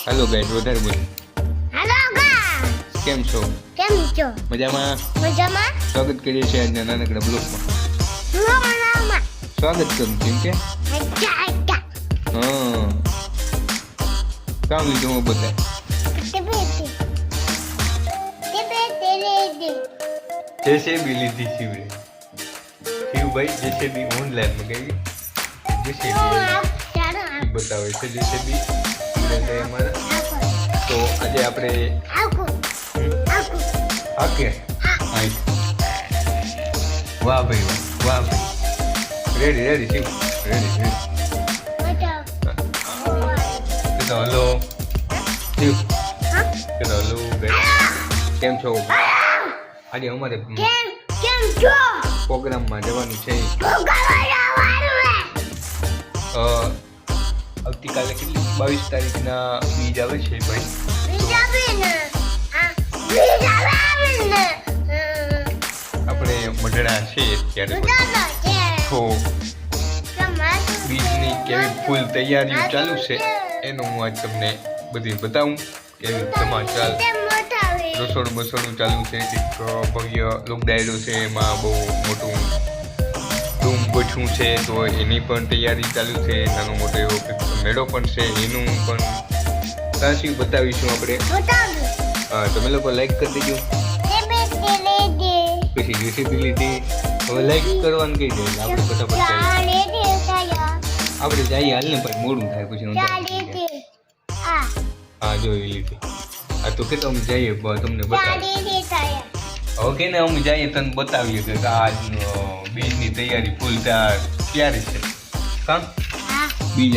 Hello guys વધારે બોલ. Hello guys કેમ છો? કેમ છો? મજામાં. સ્વાગત કરીએ છીએ આજના નાનકડા બ્લોગમાં. સ્વાગત કરું કેમ કે હા કામ લીધું હું બતાય જેસેબી લીધી શિવરે. શિવભાઈ જેસેબી ઓનલાઈન મગાવી. જેસેબી બતાવે છે જેસેબી અમારા. તો આજે આપણે આકે વાહ ભાઈ વાહ ભાઈ. Ready Shiv ready. તો હલો શિવ હલો કેમ છો? આજે અમારે પ્રોગ્રામમાં જવાનું છે. આવતીકાલે કેટલી 22 તારીખના બીજ આવે છે ભાઈ. આપણે મઢડા છે ત્યારે તો બીજની કેવી ફૂલ તૈયારીઓ ચાલુ છે એનું હું આજ તમને બધી બતાવું. કેવી સમાચાર રસોડું ચાલુ છે. એક ભવ્ય લોક ડાયરો છે એમાં બહુ મોટું રૂમ ગોઠવું છે તો એની પણ તૈયારી ચાલુ છે. નાનો મોટો એવો મેળો પણ છે એનું પણ સાચી બતાવીશું આપણે. હા તમે લોકો લાઈક કરી દેજો. પછી જેસીબી લીધી હવે લાઈક કરવાનું કહી દે આપણે ફટાફટ આપણે જઈએ હાલ ને પછી મોડું થાય પછી. હા જોઈ લીધી. હા તો કે તમે જઈએ તમને બતાવીએ. ઓકે ને અમે જઈએ તને બતાવીએ કે આ બીજની તૈયારી ફૂલ ક્યારે છે. કામ બીજ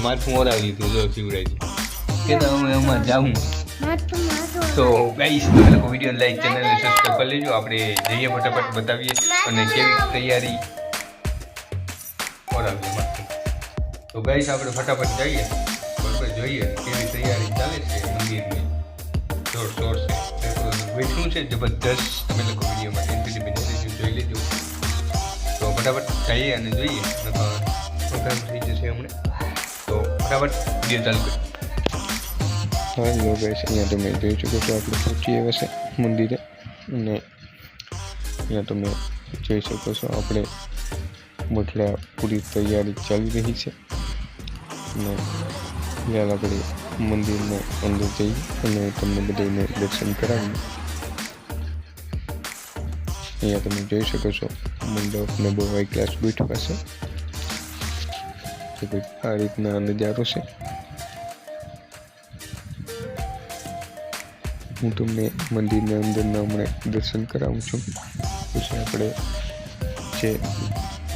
માથું ઓરાવી લીધું જો શિવરાજી કે અમે એમાં જાઉં. તો ગાઈસ તમે લોકો વિડીયો લાઈક ચેનલને સબસ્ક્રાઈબ કરી લેજો. આપણે જઈએ ફટાફટ બતાવીએ અને કેવી તૈયારી ઓરાવીએ માથું. તો ગાઈસ આપણે ફટાફટ જઈએ બરાબર જોઈએ કેવી તૈયારી ચાલે છે મંદિરની. જોર છે બેઠું છે જબરદસ્ત. તમે લોકો વિડીયોમાં એનપીડી જોઈ લેજો. તો ફટાફટ જઈએ અને જોઈએ પ્રોગ્રામ થઈ જશે હમણાં. તો ફટાફટ વિડીયો ચાલુ કરીએ. હેલો ગાઈસ અહીંયા તમે જોઈ શકો છો આપણે પહોંચી આવ્યા છે મંદિરે અને અહીંયા તમે જોઈ શકો છો આપણે મઠડા પૂરી તૈયારી ચાલી રહી છે અને ત્યાં આપણે મંદિરને અંદર જઈ અને તમને બધાને દર્શન કરાવી. અહીંયા તમે જોઈ શકો છો મંડપને બહુ હાઈ ક્લાસ ગોઠવા છે. તો કંઈક આ રીતના નજારો છે. હું તમને મંદિરના અંદરના હમણાં દર્શન કરાવું છું. પછી આપણે જે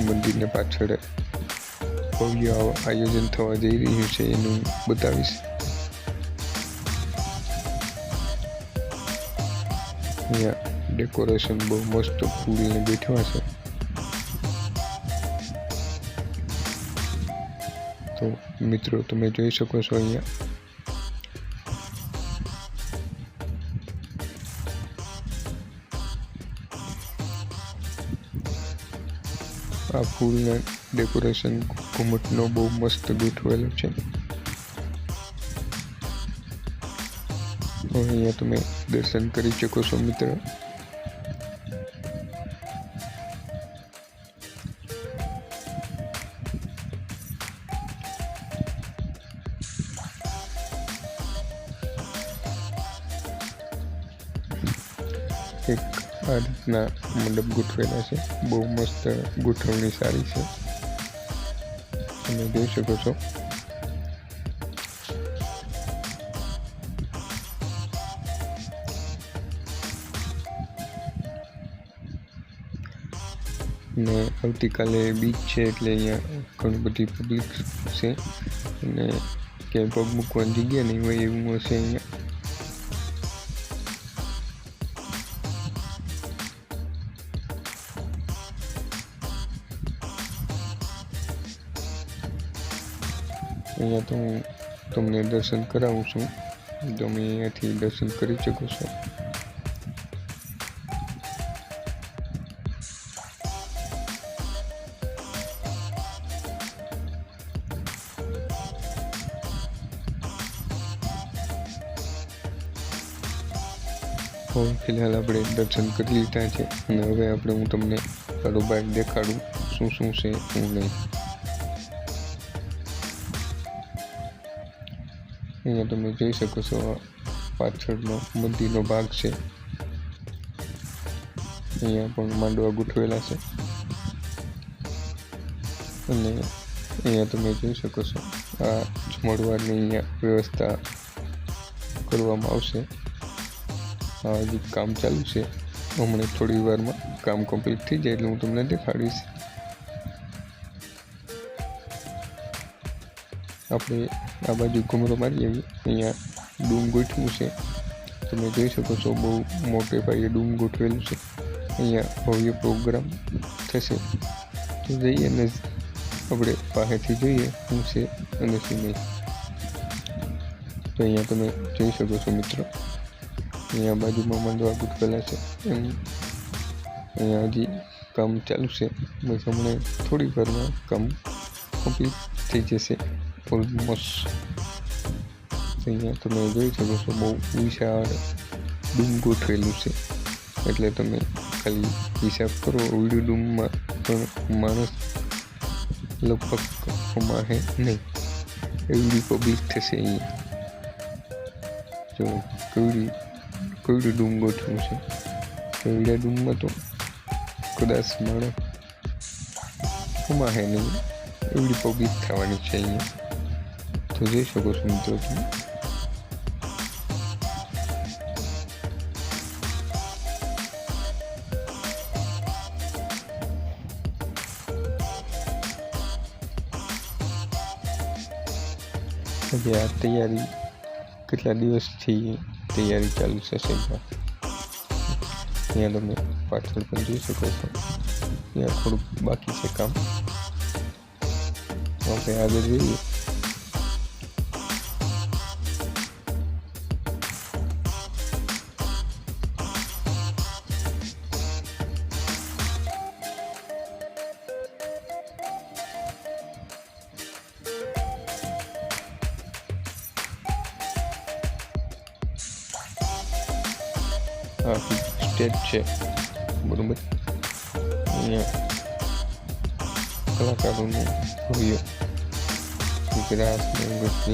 મંદિરને પાછળ ભવ્ય આયોજન થવા જઈ રહ્યું છે એનું બતાવીશ. અહીંયા ડેકોરેશન બહુ મસ્ત ફૂલને બેઠવા છે. તો મિત્રો તમે જોઈ શકો છો અહીંયા આ ફૂલના ડેકોરેશન ઘુમટનો બહુ મસ્ત ગોઠવેલો છે. અહીંયા તમે દર્શન કરી શકો છો મિત્રો. એક આ રીતના મંડપ ગોઠવેલા છે. બહુ મસ્ત ગોઠવણી સારી છે તમે જોઈ શકો છો. ને આવતીકાલે બીચ છે એટલે અહીંયા ઘણી બધી પબ્લિક છે અને ક્યાંય પગ મૂકવાની જગ્યા નહીં હોય એવું હશે અહીંયા. અહીંયા તો હું તમને દર્શન કરાવું છું. તમે અહીંયાથી દર્શન કરી શકો છો. હવે ફિલહાલ આપણે દર્શન કરી લીધા છે અને હવે હું તમને બરોબર દેખાડું શું શું છે શું નહીં. અહીંયા તમે જોઈ શકો છો પાછળનો મંદિરનો ભાગ છે. અહીંયા પણ માંડવા ગોઠવેલા છે અને અહીંયા તમે જોઈ શકો છો આ જમણવારની અહીંયા વ્યવસ્થા કરવામાં આવશે. હજી કામ ચાલુ છે. હમણાં થોડી વારમાં કામ કમ્પ્લીટ થઈ જાય એટલે હું તમને દેખાડીશ. આપણે આ બાજુ ઘૂમરો મારી આવીએ. અહીંયા ડૂમ ગોઠવ્યું છે. તમે જોઈ શકો છો બહુ મોટે પાયે ડૂમ ગોઠવેલું છે. અહીંયા ભવ્ય પ્રોગ્રામ થશે તો જઈએ અને આપણે પાસેથી જોઈએ શું છે અને શું નહીં. તો અહીંયા તમે જોઈ શકો છો મિત્રો, અહીંયા બાજુમાં માંડવા ગોઠવેલા છે. અહીંયા હજી કામ ચાલુ છે. બસ હમણાં થોડી વારમાં કામ કમ્પ્લીટ થઈ જશે ઓલમોસ્ટ. અહીંયા તમે જોઈ શકો છો બહુ વિશાળ ડૂમ ગોઠવેલું છે. એટલે તમે ખાલી હિસાબ કરો ઓવડી ડૂમમાં પણ માણસ લગભગ કમાશે નહીં એવડી પબ્લિક થશે. અહીંયા જો કેવડી ડૂમ ગોઠવ્યું છે. એવડા ડૂમમાં તો કદાચ માણસ કમાશે નહીં એવડી પબ્લિક થવાની છે અહીંયા. તો જોઈ શકો છો મિત્રો તમે. હવે આ તૈયારી કેટલા દિવસથી તૈયારી ચાલુ છે સાહેબ. અહીંયા તમે પાછળ પણ જોઈ શકો છો. ત્યાં થોડુંક બાકી છે કામ. આપણે આગળ જોઈએ. સ્ટેજ છે બરોબર. અહીંયા કલાકારોનું ભવ્ય વિગ્રહ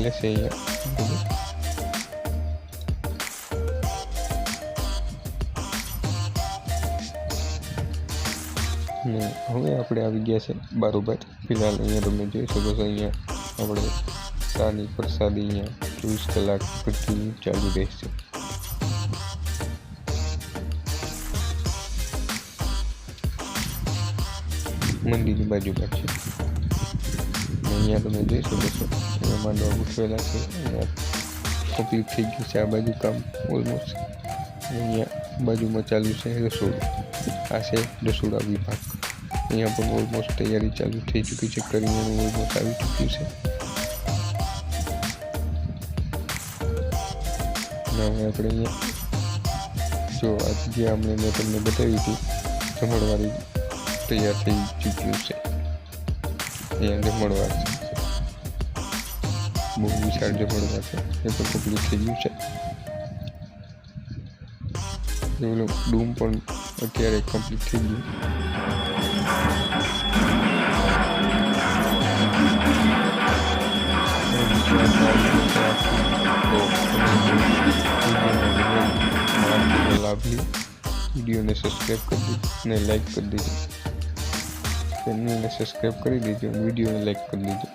લેશે અહીંયા બરોબર. ને હવે આપણે આવી ગયા છે બારોબાર. ફિલહાલ અહીંયા તમે જોઈ શકો છો અહીંયા આપણે સાની પ્રસાદી અહીંયા 24 કલાક પછી ચાલુ રહેશે. મંદિરની બાજુમાં છે. અહીંયા તમે જોઈ શકો છો અહીંયા માંડવા ગોઠવેલા છે. અહીંયા કમ્પ્લીટ થઈ ગયું છે આ બાજુ કામ ઓલમોસ્ટ. અહીંયા બાજુમાં ચાલુ છે રસોડું. આ છે રસોડા વિભાગ. અહીંયા પણ ઓલમોસ્ટ તૈયારી ચાલુ થઈ ચૂકી છે. કરિયાણું ઓલમોસ્ટ આવી ચૂક્યું છે. અને હવે આપણે અહીંયા જો આ જગ્યા મેં તમને બતાવી હતી જમણવારી તૈયાર થઈ ચૂક્યું છે. અહીંયા જમણવાર છે. બહુ વિશાળ જમણવાર છે. એ પણ કમ્પ્લીટ થઈ ગયું છે. એનું ડૂમ પણ અત્યારે કમ્પ્લીટ થઈ ગયું. લાભ લી વિડીયોને સબસ્ક્રાઈબ કરી દેજો અને લાઈક કરી દેજો. ચેનલને સબસ્ક્રાઈબ કરી દેજો અને વિડીયોને લાઈક કરી દેજો.